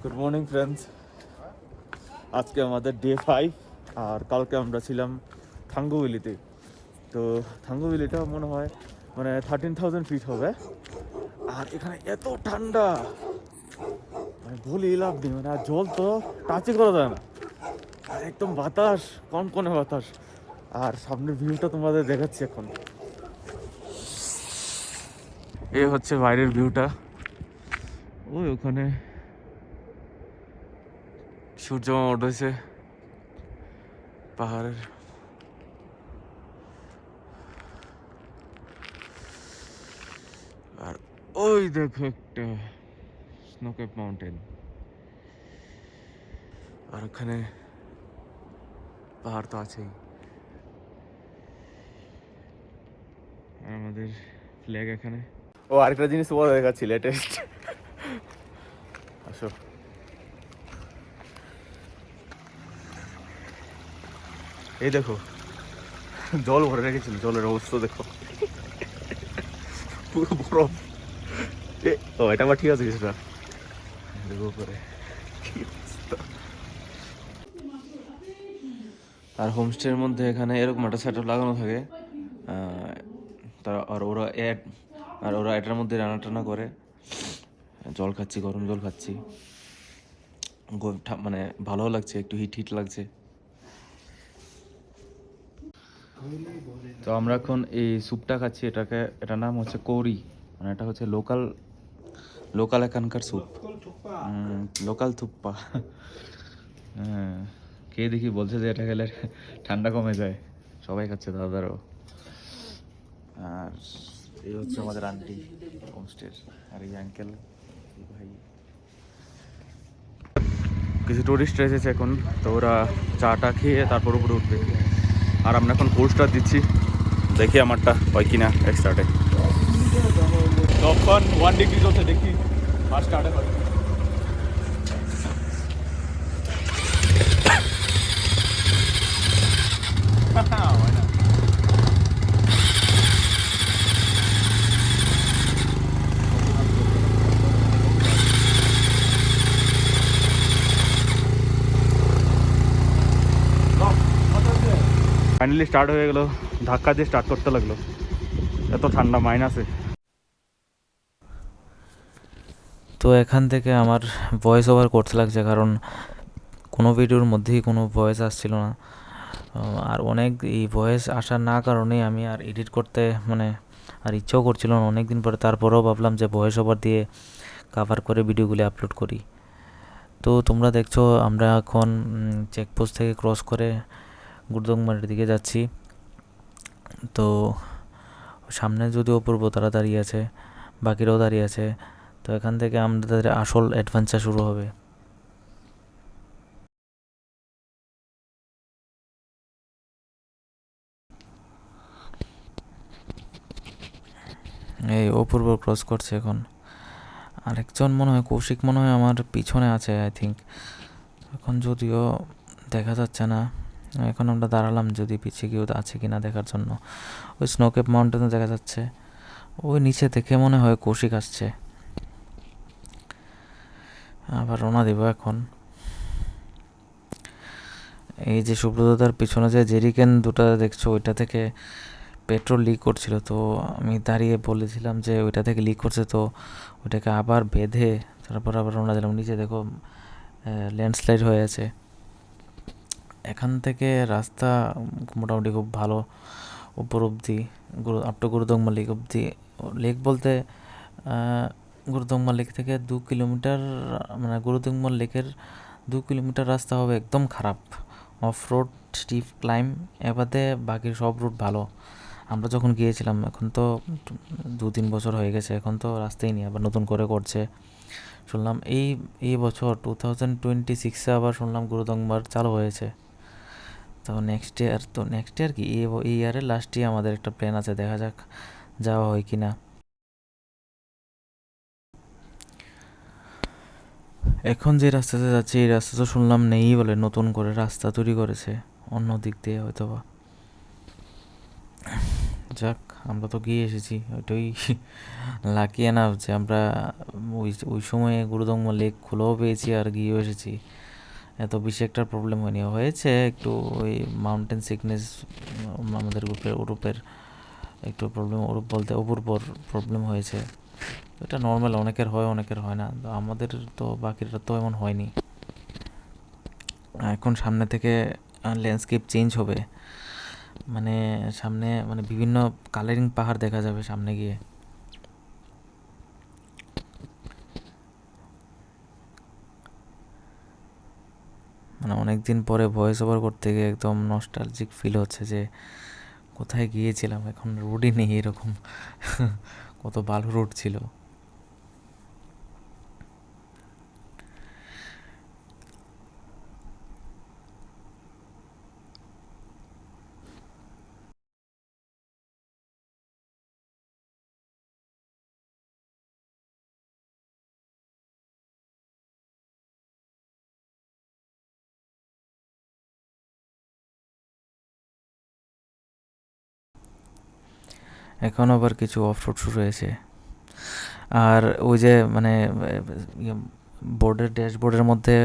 Good morning friends. আজকে আমাদের day 5 আর কালকে আমরা ছিলাম থাঙ্গুভ্যালিতে। তো থাঙ্গুভ্যালিটা মনে হয় 13,000 ফিট হবে। আর এখানে এত ঠান্ডা বলি লাভ নেই, আর জল তো টাচই করা যায় না। আর একদম বাতাস, কনকনে বাতাস। আর সামনের ভিউটা তোমাদের দেখাচ্ছি এখন। এই হচ্ছে বাইরের ভিউটা। ওই ওখানে সূর্য উঠেছে পাহাড়ের। আর ওই দেখো একটা স্নোক্যাপ মাউন্টেন, আর ওখানে পাহাড় তো আছেই। আর আমাদের ফ্ল্যাগ এখানে। ও আরেকটা জিনিস তোমাদের দেখাচ্ছি, লেটেস্ট। আসো, এই দেখো জল ভরে রেখেছিল, জলের অবস্থা দেখো পুরো বরফ। ও এটা আবার ঠিক আছে কিছুটা, দেখো উপরে কি অবস্থা। আর হোমস্টের মধ্যে এখানে এরকম একটা সেটআপ লাগানো থাকে। ওরা এটার মধ্যে রান্না টান্না করে। জল খাচ্ছি, গরম জল খাচ্ছি, মানে ভালো লাগছে, একটু হিট হিট লাগছে। তো আমরা এখন এই স্যুপটা খাচ্ছি, এটার নাম হচ্ছে কৌরি, মানে এটা হচ্ছে লোকাল এখানকার স্যুপ, লোকাল থুপ্পা। হ্যাঁ, কে দেখি বলছে যে এটা খেলে ঠান্ডা কমে যায়, সবাই খাচ্ছে, দাদারও। আর এই হচ্ছে আমাদের আন্টি হোমস্টের, আর এই আঙ্কেল ভাই। কিছু টুরিস্ট এসেছে এখন, তো ওরা চাটা খেয়ে তারপর উপরে উঠবে। আর আমরা এখন কোর্সটা দিচ্ছি, দেখি আমারটা হয় কিনা এক স্টার্টে। তখন 1 ডিগ্রি চলছে, দেখি ফার্স্ট স্টার্টে হয়। ফাইনালি স্টার্ট হয়ে গেল, ধাক্কা দিয়ে স্টার্ট করতে লাগলো, এত ঠান্ডা মাইনাসে। তো এখান থেকে আমার ভয়েস ওভার করতে লাগছে, কারণ কোনো ভিডিওর মধ্যেই কোনো ভয়েস আসছিল না। আর এই ভয়েস আসার না কারণেই আমি আর এডিট করতে আর ইচ্ছেও করছিল না অনেক দিন পরে। তারপরেও ভাবলাম যে ভয়েস ওভার দিয়ে কাভার করে ভিডিওগুলি আপলোড করি। তো তোমরা দেখছো আমরা এখন চেকপোস্ট থেকে ক্রস করে গুরদংমারির দিকে যাচ্ছি। তো সামনে যদিও অপূর্ব তারা দাঁড়িয়ে আছে, বাকিরাও দাঁড়িয়ে আছে। তো এখান থেকে আমাদের আসল অ্যাডভেঞ্চার শুরু হবে। এই অপূর্ব ক্রস করছে এখন। আরেকজন মনে হয় কৌশিক মনে হয় আমার পিছনে আছে, আই থিঙ্ক। এখন যদিও দেখা যাচ্ছে না, এখন আমরা দাঁড়ালাম যদি পিছিয়ে কেউ আছে কি না দেখার জন্য। ওই স্নোক্যাপ মাউন্টেনে দেখা যাচ্ছে, ওই নিচে দেখে মনে হয় কৌশিক আসছে। আবার রওনা দেব এখন। এই যে সুব্রতদার পিছনে যে জেরিকেন দুটো দেখছো, ওইটা থেকে পেট্রোল লিক করছিল। তো আমি দাঁড়িয়ে বলেছিলাম যে ওইটা থেকে লিক করছে, তো ওইটাকে আবার বেঁধে তারপর আবার রওনা দিলাম। নিচে দেখো ল্যান্ডস্লাইড হয়ে আছে। এখান থেকে রাস্তা মোটামুটি খুব ভালো, উপর অব্দি আপ টু গুরুদংমা লেক অব্দি। লেক বলতে গুরুদংমা লেক থেকে 2 কিলোমিটার, গুরুদংমা লেকের 2 কিলোমিটার রাস্তা হবে একদম খারাপ, অফ রোড, স্টিফ ক্লাইম। এবারে বাকি সব রুট ভালো। আমরা যখন গিয়েছিলাম, এখন তো 2-3 বছর হয়ে গেছে, এখন তো রাস্তাই নেই, আবার নতুন করে করছে শুনলাম। এই বছর 2026-এ আবার শুনলাম গুরুদংমার চালু হয়েছে। তো নেক্সট ইয়ার কি, এই ইয়ারের লাস্টে আমাদের একটা প্ল্যান আছে, দেখা যাক যাওয়া হয় কি না। এখন যে রাস্তাতে যাচ্ছি, এই রাস্তা তো শুনলাম নেই বলে, নতুন করে রাস্তা তৈরি করেছে অন্য দিক দিয়ে হয়তো বা। যাক, আমরা তো গিয়ে এসেছি, ওইটাই লাকি এনাফ যে আমরা ওই ওই সময়ে গুরুদম্ব লেক খুলেও পেয়েছি আর গিয়েও এসেছি। এত বেশি একটা প্রবলেম হয়নি, হয়েছে একটু ওই মাউন্টেন সিকনেস, আমাদের গ্রুপের একটু প্রবলেম, ওরূপ বলতে অপূর্বর প্রবলেম হয়েছে। তো এটা নর্মাল, অনেকের হয় অনেকের হয় না, তো আমাদের তো বাকিরা তো এমন হয়নি। এখন সামনে থেকে ল্যান্ডস্কেপ চেঞ্জ হবে, মানে সামনে মানে বিভিন্ন কালারিং পাহাড় দেখা যাবে সামনে গিয়ে। মানে অনেক দিন পরে ভয়েস ওভার করতে গিয়ে একদম নস্টালজিক ফিল হচ্ছে যে কোথায় গিয়েছিলাম, এখন রোডই নেই এরকম। কত ভালো রোড ছিল। এখন আবার কিছু অফ রোড শুরু হয়েছে। আর ওই যে মানে বোর্ডের ড্যাশবোর্ডের মধ্যে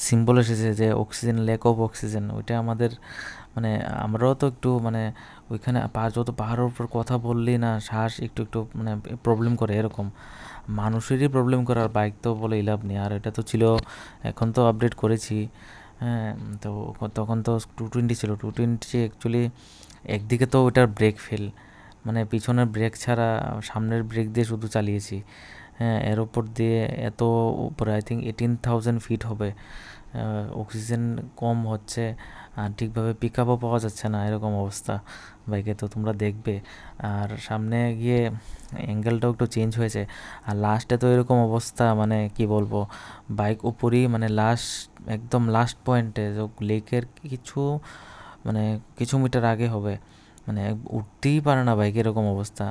সিম্বল এসেছে যে অক্সিজেন, ল্যাক অফ অক্সিজেন, ওইটা আমাদের মানে আমরাও তো একটু মানে ওইখানে যত পাহাড়ের উপর কথা বললেই না শ্বাস একটু একটু মানে প্রবলেম করে এরকম। মানুষেরই প্রবলেম করে, আর বাইক তো বলে লাভ নেই। আর এটা তো ছিল, এখন তো আপডেট করেছি। হ্যাঁ, তো তখন তো 220 ছিল, 220 অ্যাকচুয়ালি একদিকে তো ওটার ব্রেক ফেল, মানে পিছনের ব্রেক ছাড়া সামনের ব্রেক দিয়ে শুধু চালিয়েছি। হ্যাঁ, এর উপর দিয়ে এত উপরে আই থিঙ্ক 18,000 ফিট হবে, অক্সিজেন কম হচ্ছে, আর ঠিকভাবে পিক আপও পাওয়া যাচ্ছে না, এরকম অবস্থা বাইকে, তো তোমরা দেখবে। আর সামনে গিয়ে অ্যাঙ্গেলটাও একটু চেঞ্জ হয়েছে। আর লাস্টে তো এরকম অবস্থা, মানে কি বলবো, বাইক উপরই মানে একদম লাস্ট পয়েন্টে লেকের কিছু মানে কিছু মিটার আগে হবে, মানে উঠতেই পারে না বাইক, এরকম অবস্থা।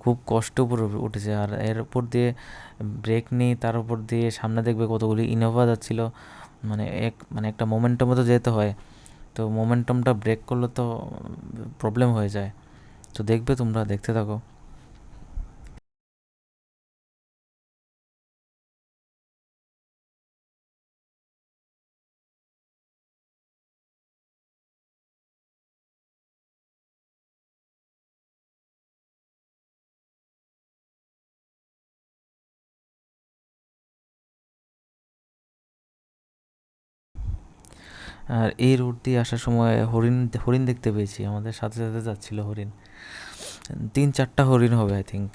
খুব কষ্ট উপরে উঠেছে। আর এর উপর দিয়ে ব্রেক নেই, তার উপর দিয়ে সামনে দেখবে কতগুলি ইনোভা যাচ্ছিল, মানে একটা মোমেন্টামে তো যেতে হয়, তো মোমেন্টামটা ব্রেক করলে তো প্রবলেম হয়ে যায়। তো দেখবে, তোমরা দেখতে থাকো। আর এই রুট দিয়ে আসার সময় হরিণ হরিণ দেখতে পেয়েছি, আমাদের সাথে সাথে যাচ্ছিল হরিণ, 3-4টা হরিণ হবে আই থিঙ্ক।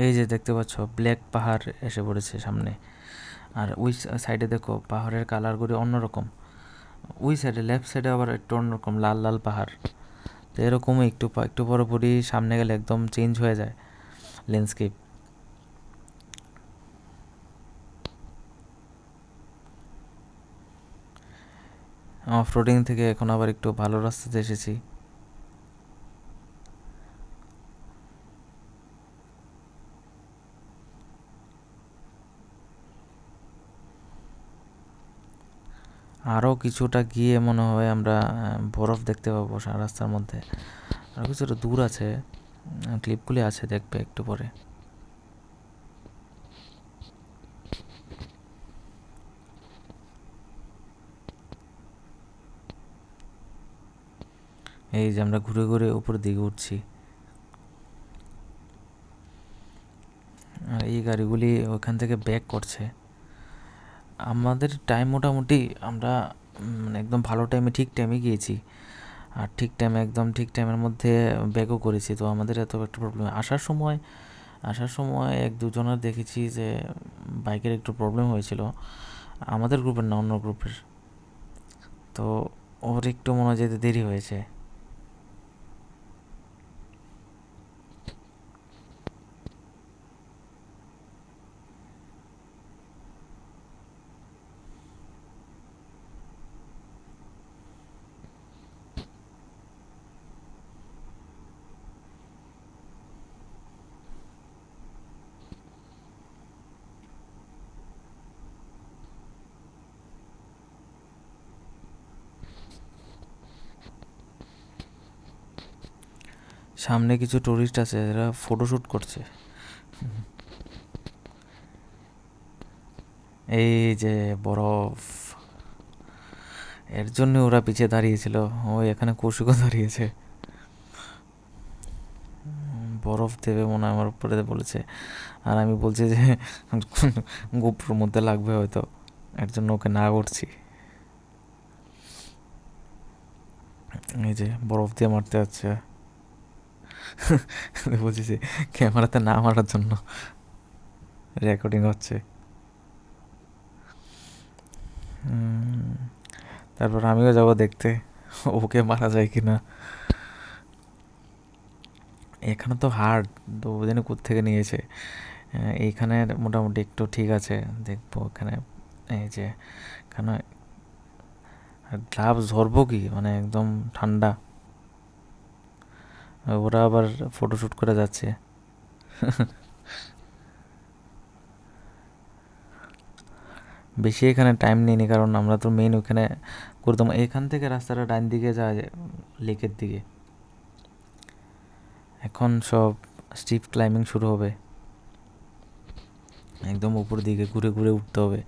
এই যে দেখতে পাচ্ছ ব্ল্যাক পাহাড় এসে পড়েছে সামনে। আর ওই সাইডে দেখো পাহাড়ের কালারগুলি অন্যরকম, ওই সাইডে লেফট সাইডে আবার একটু অন্যরকম লাল লাল পাহাড়। তো এরকমই একটু একটু পরপরই সামনে গেলে একদম চেঞ্জ হয়ে যায় ল্যান্ডস্কেপ। অফ রোডিং থেকে এখন আবার একটু ভালো রাস্তাতে এসেছি। আরও কিছুটা গিয়ে মনে হয় আমরা বরফ দেখতে পাবো রাস্তার মধ্যে। আরও কিছুটা দূর আছে, ক্লিপগুলি আছে, দেখবে একটু পরে। এই যে আমরা ঘুরে ঘুরে উপরের দিকে উঠছি, আর এই গাড়িগুলি ওখান থেকে ব্যাক করছে। আমাদের টাইম মোটামুটি আমরা মানে একদম ভালো টাইমে ঠিক টাইমে গিয়েছি, আর ঠিক টাইমে একদম ঠিক টাইমের মধ্যে ব্যাকও করেছি, তো আমাদের এত একটা প্রবলেম। আসার সময় এক দুজনের দেখেছি যে বাইকের একটু প্রবলেম হয়েছিল, আমাদের গ্রুপের না, অন্য গ্রুপের। তো ওর একটু মনে হয় যেতে দেরি হয়েছে। সামনে কিছু টুরিস্ট আছে, এরা ফটোশ্যুট করছে। এই যে বরফ, এর জন্য ওরা পিছিয়ে দাঁড়িয়েছিল। ওই এখানে কৌশিকও দাঁড়িয়েছে, বরফ দেবে মনে হয় আমার উপরে বলেছে। আর আমি বলছি যে গোপ্রোর মধ্যে লাগবে হয়তো, এর জন্য ওকে না করছি। এই যে বরফ দিয়ে মারতে যাচ্ছে, বলছি যে ক্যামেরাতে না মারার জন্য, রেকর্ডিং হচ্ছে। তারপর আমিও যাব দেখতে ওকে মারা যায় কিনা। এখানে তো হার্ড, তো ও জানি কোত্থেকে নিয়েছে। এইখানে মোটামুটি একটু ঠিক আছে, দেখবো এখানে। এই যে এখানে গ্লাভস ধরবো কি, মানে একদম ঠান্ডা। ওরা আবার ফটোশ্যুট করে যাচ্ছে। বেশি এখানে টাইম নিইনি, কারণ আমরা তো মেইন ওখানে করতাম। এখান থেকে রাস্তাটা ডান দিকে যায় লেকের দিকে। এখন সব স্টিপ ক্লাইম্বিং শুরু হবে, একদম উপর দিকে ঘুরে ঘুরে উঠতে হবে।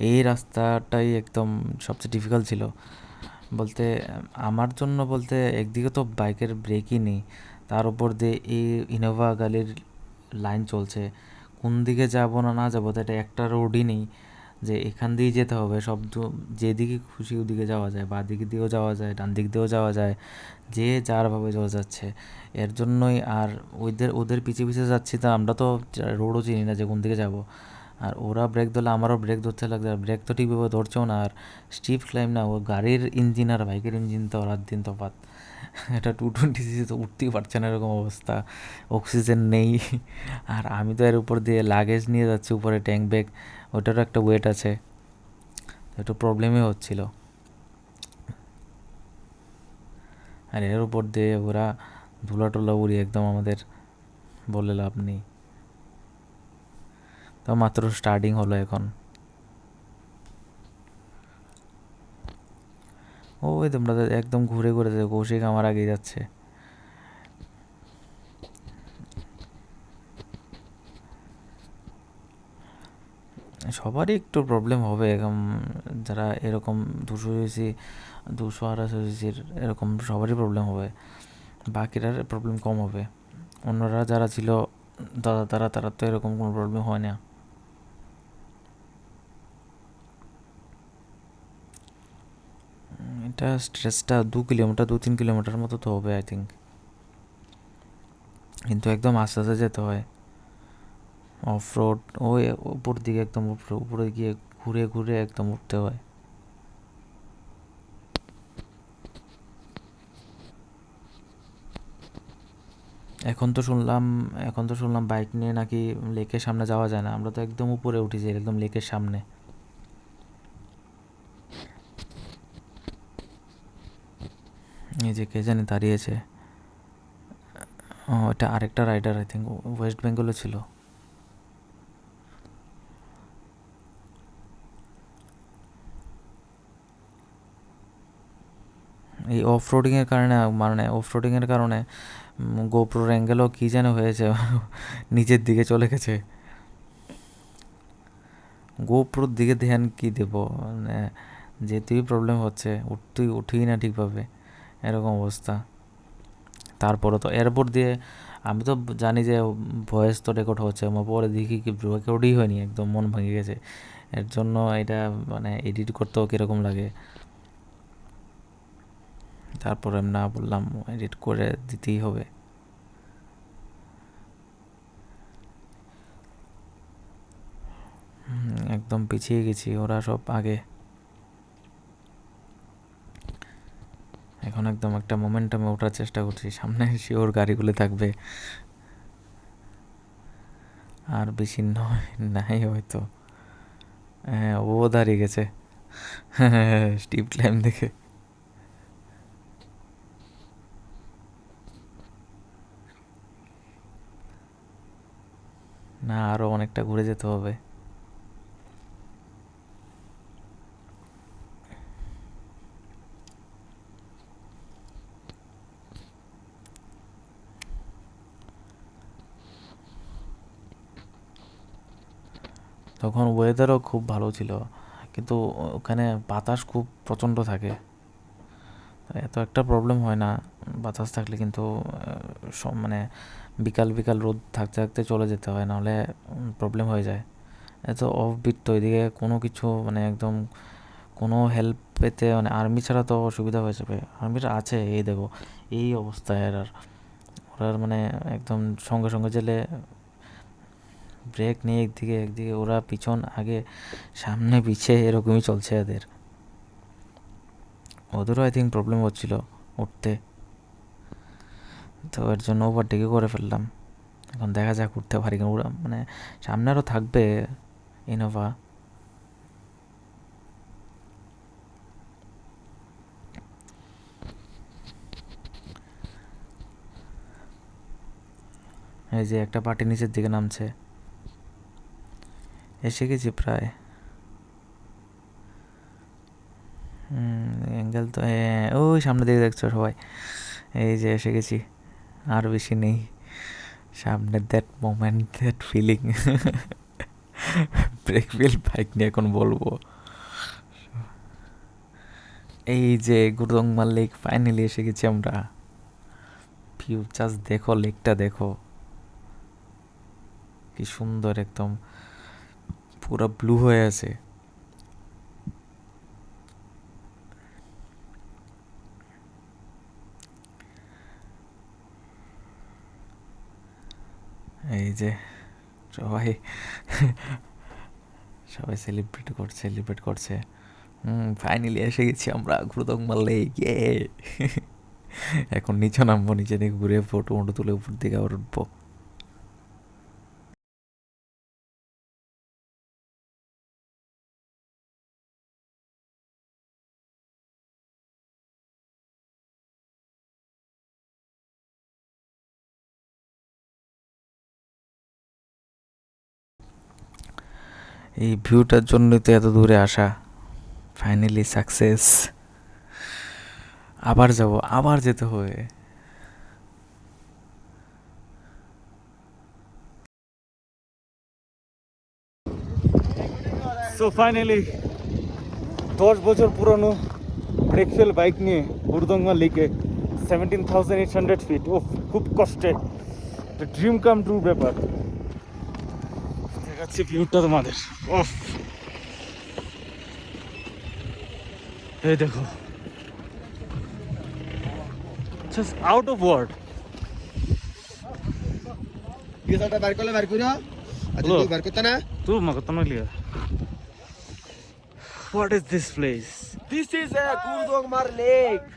এই রাস্তাটাই একদম সবচেয়ে ডিফিকাল্ট ছিল বলতে আমার জন্য। বলতে একদিকে তো বাইকের ব্রেকই নেই, তার উপর দিয়ে এই ইনোভা গাড়ির লাইন চলছে। কোন দিকে যাবো না না যাবো, তো এটা একটা রোডই নেই যে এখান দিয়েই যেতে হবে। সব যেদিকে খুশি ওদিকে যাওয়া যায়, বা দিক দিয়েও যাওয়া যায়, ডান দিক দিয়েও যাওয়া যায়, যে যারভাবে যাওয়া যাচ্ছে। এর জন্যই আর ওদের পিছিয়ে পিছিয়ে যাচ্ছি, তা আমরা তো রোডও চিনি না যে কোন দিকে যাব। আর ওরা ব্রেক ধরলে আমারও ব্রেক ধরতে লাগছে, আর ব্রেক তো ঠিকভাবে ধরছেও না। আর স্টিপ ক্লাইম না, ও গাড়ির ইঞ্জিন আর বাইকের ইঞ্জিন তো রাত দিন তফাৎ। এটা 220cc তো উঠতেই পারছে না, এরকম অবস্থা, অক্সিজেন নেই। আর আমি তো এর উপর দিয়ে লাগেজ নিয়ে যাচ্ছি, উপরে ট্যাঙ্ক ব্যাগ, ওটারও একটা ওয়েট আছে, একটু প্রবলেমই হচ্ছিল। আর এর উপর দিয়ে ওরা ধুলা টুলা উড়িয়ে একদম আমাদের বলে লাভ নেই। তো মাত্র স্টার্টিং হলো এখন। ওই তোমরা একদম ঘুরে ঘুরে দেখো, কৌশিক আমার আগে যাচ্ছে। সবারই একটু প্রবলেম হবে, এরকম যারা এরকম 200cc 200-250cc এরকম সবারই প্রবলেম হবে। বাকিরার প্রবলেম কম হবে। অন্যরা যারা ছিল দাদা তারা তো এরকম কোনো প্রবলেম হয় না। এটা স্ট্রেচটা 2 কিলোমিটার 2-3 কিলোমিটার মতো তো হবে আই থিঙ্ক, কিন্তু একদম আস্তে আস্তে যেতে হয়। অফ রোড ওই উপর দিকে একদম উপরে গিয়ে ঘুরে ঘুরে একদম উঠতে হয়। এখন তো শুনলাম বাইক নিয়ে নাকি লেকের সামনে যাওয়া যায় না। আমরা তো একদম উপরে উঠেছি, একদম লেকের সামনে। এই যে কে জানি দাঁড়িয়েছে, এটা আরেকটা রাইডার, আই থিঙ্ক ওয়েস্ট বেঙ্গলে ছিল। এই অফ রোডিংয়ের কারণে, মানে অফ রোডিংয়ের কারণে গোপ্রোর অ্যাঙ্গেলও কী যেন হয়েছে, নিচের দিকে চলে গেছে। গোপ্রোর দিকে ধ্যান কী দেবো, মানে যেতেই প্রবলেম হচ্ছে, উঠেই না ঠিকভাবে, এরকম অবস্থা। তারপরে তো এয়ারপোর্ট দিয়ে আমি তো জানি যে ভয়েস তো রেকর্ড হচ্ছে, আমার পরে দেখি কি রেকর্ডই হয়নি, একদম মন ভেঙে গেছে। এর জন্য এটা মানে এডিট করতেও কীরকম লাগে। তারপরে আমি না বললাম, এডিট করে দিতেই হবে। একদম পিছিয়ে গেছি, ওরা সব আগে। এখন একদম একটা মোমেন্টামে ওঠার চেষ্টা করছি, সামনে শিওর গাড়িগুলো থাকবে। আর বেশি নয়, নাই হয়তো। হ্যাঁ, ও দাঁড়িয়ে গেছে স্টিপ ক্লাইম দেখে। না, আরও অনেকটা ঘুরে যেতে হবে। তখন ওয়েদারও খুব ভালো ছিল, কিন্তু ওখানে বাতাস খুব প্রচণ্ড থাকে, এত একটা প্রবলেম হয় না বাতাস থাকলে, কিন্তু মানে বিকাল বিকাল রোদ থাকতে থাকতে চলে যেতে হয়, নাহলে প্রবলেম হয়ে যায়। এত অফবিট তো এদিকে কোনো কিছু মানে একদম কোনো হেল্প পেতে মানে আর্মি ছাড়া তো অসুবিধা হয়ে যাবে। আর্মিরা আছে, এই দেখো এই অবস্থায়, আর ওরা মানে একদম সঙ্গে সঙ্গে জেলে ব্রেক নিয়ে একদিকে একদিকে ওরা পিছন আগে সামনে পিছে এরকমই চলছে এদের। ওদেরও আই থিঙ্ক প্রবলেম হচ্ছিল উঠতে, তো এর জন্য ওভারটেকই করে ফেললাম। এখন দেখা যাক উঠতে পারি কিনা। ওরা মানে সামনে আরও থাকবে ইনোভা, এই যে একটা পার্টি নিচের দিকে নামছে, এসে গেছি প্রায়। অ্যাঙ্গেল তো হ্যাঁ, ওই সামনের দিকে দেখছো সবাই, এই যে এসে গেছি, আর বেশি নেই। সামনে that moment, that feeling, break feel bike নিয়ে এখন বলবো। এই যে গুরুদংমা লেক ফাইনালি এসে গেছি আমরা। ভিউ জাস্ট দেখো, লেকটা দেখো কি সুন্দর, একদম পুরো ব্লু হয়ে আছে। এই যে সবাই সবাই সেলিব্রেট করছে। ফাইনালি এসে গেছি আমরা গুরুদংমা লেক, ইয়ে। এখন নিচে নামবো, নিচে দিকে ঘুরে ফটো তুলে উপর দিকে আবার উঠবো। এই ভিউটার জন্যই তো এত দূরে আসা। Finally success. আবার যাব, আবার যেতে হবে। সো ফাইনালি 10 বছর পুরনো ব্রেকফেল বাইক নিয়ে গুরুদংমা লেকে 17,800 ফিট, ও খুব কষ্টে, ড্রিম কাম ট্রু ব্যাপার। দেখাচ্ছি ভিউটা তোমাদের, ওফ এই দেখো, জাস্ট আউট অফ ওয়ার্ড। ডিএসএলআরটা বার করলে বার কইরা আর হ্যালো। যদি বার করতে না तू मगता ना लिया। What is this place? This is a Gurdongmar lake.